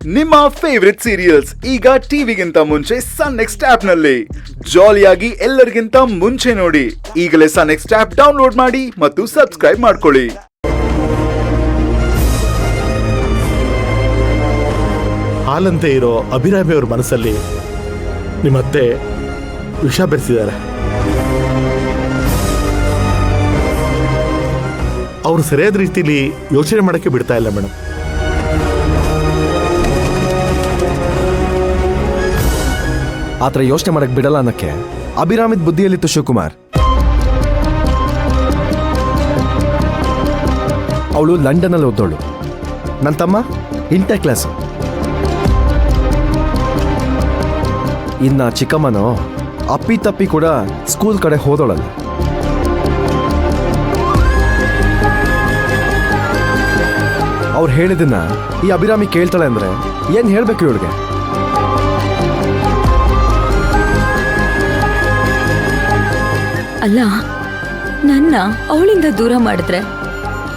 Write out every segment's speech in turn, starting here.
ನಿಮ್ಮ favourite serials ಈಗ ಟಿವಿಗಿಂತ ಮುಂಚೆ ಸನ್ ನೆಕ್ಸ್ಟ್ ಆಪ್ ನಲ್ಲಿ ಜಾಲಿಯಾಗಿ ಎಲ್ಲರಿಗಿಂತ ಮುಂಚೆ ನೋಡಿ. ಈಗಲೇ ಸನ್ ನೆಕ್ಸ್ಟ್ ಆಪ್ ಡೌನ್ಲೋಡ್ ಮಾಡಿ ಮತ್ತು ಸಬ್ಸ್ಕ್ರೈಬ್ ಮಾಡ್ಕೊಳ್ಳಿ. ಹಾಲಂತೆ ಇರೋ ಅಭಿರಾಮಿ ಅವ್ರ ಮನಸ್ಸಲ್ಲಿ ನಿಮ್ಮತ್ತೆ ವಿಷ ಬೆರೆಸಿದ್ದಾರೆ. ಅವರು ಸರಿಯಾದ ರೀತಿಲಿ ಯೋಚನೆ ಮಾಡೋಕ್ಕೆ ಬಿಡ್ತಾ ಇಲ್ಲ ಮೇಡಮ್. ಆ ಥರ ಯೋಚನೆ ಮಾಡಕ್ಕೆ ಬಿಡಲ್ಲ ಅನ್ನಕ್ಕೆ ಅಭಿರಾಮಿದ್ ಬುದ್ಧಿಯಲ್ಲಿತ್ತು ಶಿವಕುಮಾರ್. ಅವಳು ಲಂಡನ್ನಲ್ಲಿ ಓದೋಳು, ನನ್ನ ತಮ್ಮ ಇಂಟರ್ ಕ್ಲಾಸು. ಇನ್ನ ಚಿಕ್ಕಮ್ಮನೋ ಅಪ್ಪಿ ತಪ್ಪಿ ಕೂಡ ಸ್ಕೂಲ್ ಕಡೆ ಹೋದೋಳಲ್ಲ. ಅವ್ರು ಹೇಳಿದನ್ನ ಈ ಅಭಿರಾಮಿ ಕೇಳ್ತಾಳೆ ಅಂದ್ರೆ ಏನ್ ಹೇಳ್ಬೇಕು ಇವಳಿಗೆ? ಅಲ್ಲ, ನನ್ನ ಅವಳಿಂದ ದೂರ ಮಾಡಿದ್ರೆ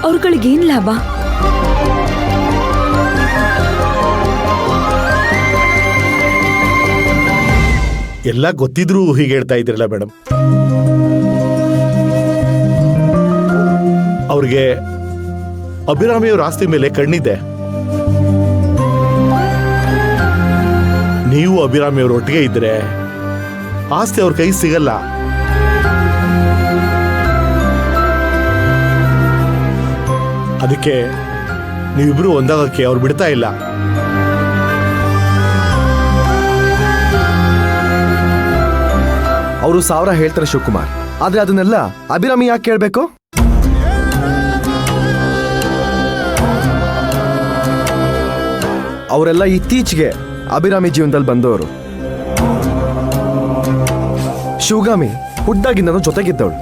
ಅವ್ರಗಳಿಗೇನ್ ಲಾಭ? ಎಲ್ಲ ಗೊತ್ತಿದ್ರೂ ಹೀಗೆ ಹೇಳ್ತಾ ಇದ್ರಲ್ಲ ಮೇಡಮ್. ಅವ್ರಿಗೆ ಅಭಿರಾಮಿಯವ್ರ ಆಸ್ತಿ ಮೇಲೆ ಕಣ್ಣಿದೆ. ನೀವು ಅಭಿರಾಮಿಯವ್ರ ಒಟ್ಟಿಗೆ ಇದ್ರೆ ಆಸ್ತಿ ಅವ್ರ ಕೈ ಸಿಗಲ್ಲ. ಅದಕ್ಕೆ ನೀವಿಬ್ರು ಒಂದಾಗಕ್ಕೆ ಅವ್ರು ಬಿಡ್ತಾ ಇಲ್ಲ. ಅವರು 1000 ಹೇಳ್ತಾರೆ ಶಿವಕುಮಾರ್, ಆದ್ರೆ ಅದನ್ನೆಲ್ಲ ಅಭಿರಾಮಿ ಯಾಕೆ ಕೇಳ್ಬೇಕು? ಅವರೆಲ್ಲ ಇತ್ತೀಚೆಗೆ ಅಭಿರಾಮಿ ಜೀವನದಲ್ಲಿ ಬಂದವರು. ಶಿವಗಾಮಿ ಹುಟ್ಟಾಗಿಂದನೂ ಜೊತೆಗಿದ್ದವಳು.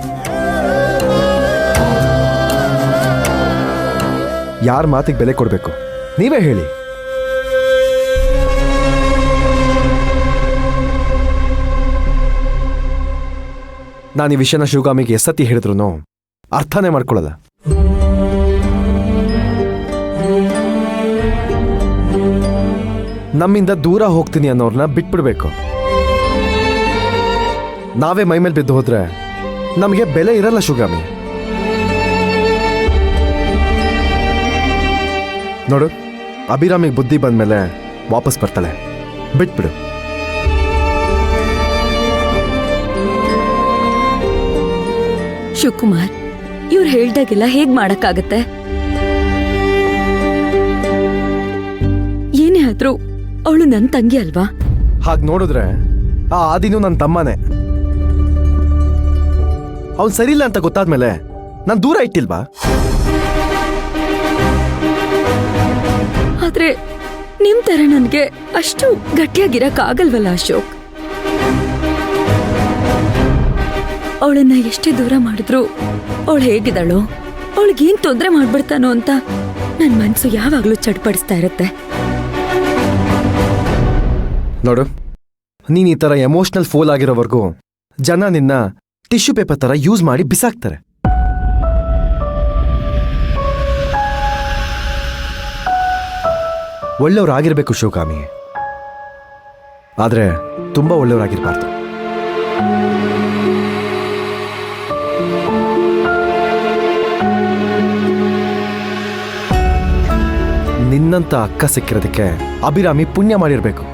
ಯಾರ ಮಾತಿಗೆ ಬೆಲೆ ಕೊಡ್ಬೇಕು ನೀವೇ ಹೇಳಿ. ನಾನು ಈ ವಿಷಯನ ಶಿವಗಾಮಿಗೆ ಎಷ್ಟತಿ ಹೇಳಿದ್ರು ಅರ್ಥನೇ ಮಾಡ್ಕೊಳ್ಳಲ್ಲ. ನಮ್ಮಿಂದ ದೂರ ಹೋಗ್ತೀನಿ ಅನ್ನೋರ್ನ ಬಿಟ್ಬಿಡ್ಬೇಕು. ನಾವೇ ಮೈಮೇಲೆ ಬಿದ್ದು ಹೋದ್ರೆ ನಮಗೆ ಬೆಲೆ ಇರಲ್ಲ ಶಿವಗಾಮಿ. ನೋಡು, ಅಭಿರಾಮಿಗೆ ಬುದ್ಧಿ ಬಂದ್ಮೇಲೆ ವಾಪಸ್ ಬರ್ತಾಳೆ, ಬಿಟ್ಬಿಡು. ಶಿವಕುಮಾರ್, ಇವ್ರು ಹೇಳ್ದಾಗೆಲ್ಲ ಹೇಗ್ ಮಾಡಕ್ಕಾಗತ್ತೆ? ಏನೇ ಆದ್ರೂ ಅವಳು ನನ್ ತಂಗಿ ಅಲ್ವಾ? ಹಾಗೆ ನೋಡಿದ್ರೆ ಆ ಆದಿನೂ ನನ್ನ ತಮ್ಮನೇ. ಅವನ್ ಸರಿ ಇಲ್ಲ ಅಂತ ಗೊತ್ತಾದ್ಮೇಲೆ ನಾನು ದೂರ ಇಟ್ಟಿಲ್ವಾ? ಆದ್ರೆ ನಿಮ್ ತರ ನನ್ಗೆ ಅಷ್ಟು ಗಟ್ಟಿಯಾಗಿರಕ್ ಆಗಲ್ವಲ್ಲ ಅಶೋಕ್. ಅವಳನ್ನ ಎಷ್ಟೇ ದೂರ ಮಾಡಿದ್ರು ಅವಳು ಹೇಗಿದ್ದಾಳೋ, ಅವಳಿಗೇನ್ ತೊಂದರೆ ಮಾಡ್ಬಿಡ್ತಾನೋ ಅಂತ ನನ್ ಮನ್ಸು ಯಾವಾಗ್ಲೂ ಚಡ್ಪಡಿಸ್ತಾ ಇರತ್ತೆ. ನೋಡು, ನೀನ್ ಈ ತರ ಎಮೋಷನಲ್ ಫೋಲ್ ಆಗಿರೋವರೆಗೂ ಜನ ನಿನ್ನ ಟಿಶ್ಯೂ ಪೇಪರ್ ತರ ಯೂಸ್ ಮಾಡಿ ಬಿಸಾಕ್ತಾರೆ. ಒಳ್ಳೆಯವ್ರಾಗಿರ್ಬೇಕು ಶಿವಗಾಮಿ, ಆದ್ರೆ ತುಂಬಾ ಒಳ್ಳೆಯವರಾಗಿರ್ಬಾರ್ದು. ನಿನ್ನಂತ ಅಕ್ಕ ಸಿಕ್ಕಿರೋದಕ್ಕೆ ಅಭಿರಾಮಿ ಪುಣ್ಯ ಮಾಡಿರ್ಬೇಕು.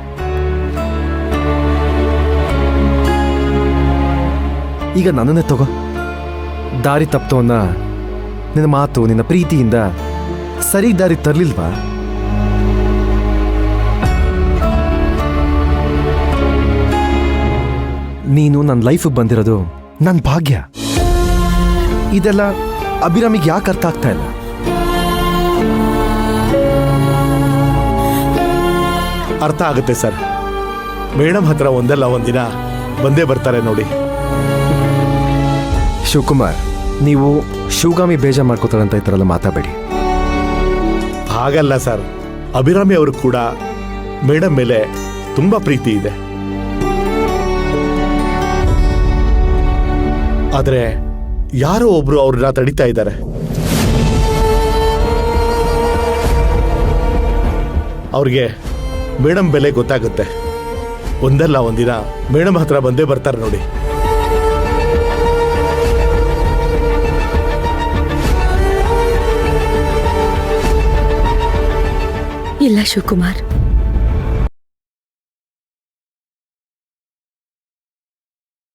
ಈಗ ನನ್ನನ್ನೇ ತಗೋ, ದಾರಿ ತಪ್ಪುವನ್ನ ನಿನ್ನ ಮಾತು, ನಿನ್ನ ಪ್ರೀತಿಯಿಂದ ಸರಿ ದಾರಿ ತರ್ಲಿಲ್ವಾ? ನೀನು ನನ್ನ ಲೈಫಿಗೆ ಬಂದಿರೋದು ನನ್ನ ಭಾಗ್ಯ. ಇದೆಲ್ಲ ಅಭಿರಾಮಿಗೆ ಯಾಕೆ ಅರ್ಥ ಆಗ್ತಾ ಇಲ್ಲ? ಅರ್ಥ ಆಗುತ್ತೆ ಸರ್. ಮೇಡಮ್ ಹತ್ರ ಒಂದಲ್ಲ ಒಂದಿನ ಬಂದೇ ಬರ್ತಾರೆ ನೋಡಿ. ಶಿವಕುಮಾರ್, ನೀವು ಶಿವಗಾಮಿ ಬೇಜಾರು ಮಾಡ್ಕೋತಾರಂತ ಈ ಥರ ಎಲ್ಲ ಮಾತಾಡಬೇಡಿ. ಹಾಗಲ್ಲ ಸರ್, ಅಭಿರಾಮಿ ಅವರು ಕೂಡ ಮೇಡಮ್ ಮೇಲೆ ತುಂಬಾ ಪ್ರೀತಿ ಇದೆ. ಆದ್ರೆ ಯಾರೋ ಒಬ್ರು ಅವ್ರನ್ನ ತಡಿತಾ ಇದ್ದಾರೆ. ಅವ್ರಿಗೆ ಮೇಡಮ್ ಬೆಲೆ ಗೊತ್ತಾಗುತ್ತೆ. ಒಂದಲ್ಲ ಒಂದಿನ ಮೇಡಮ್ ಹತ್ರ ಬಂದೇ ಬರ್ತಾರೆ ನೋಡಿ. ಇಲ್ಲ ಶಿವಕುಮಾರ್,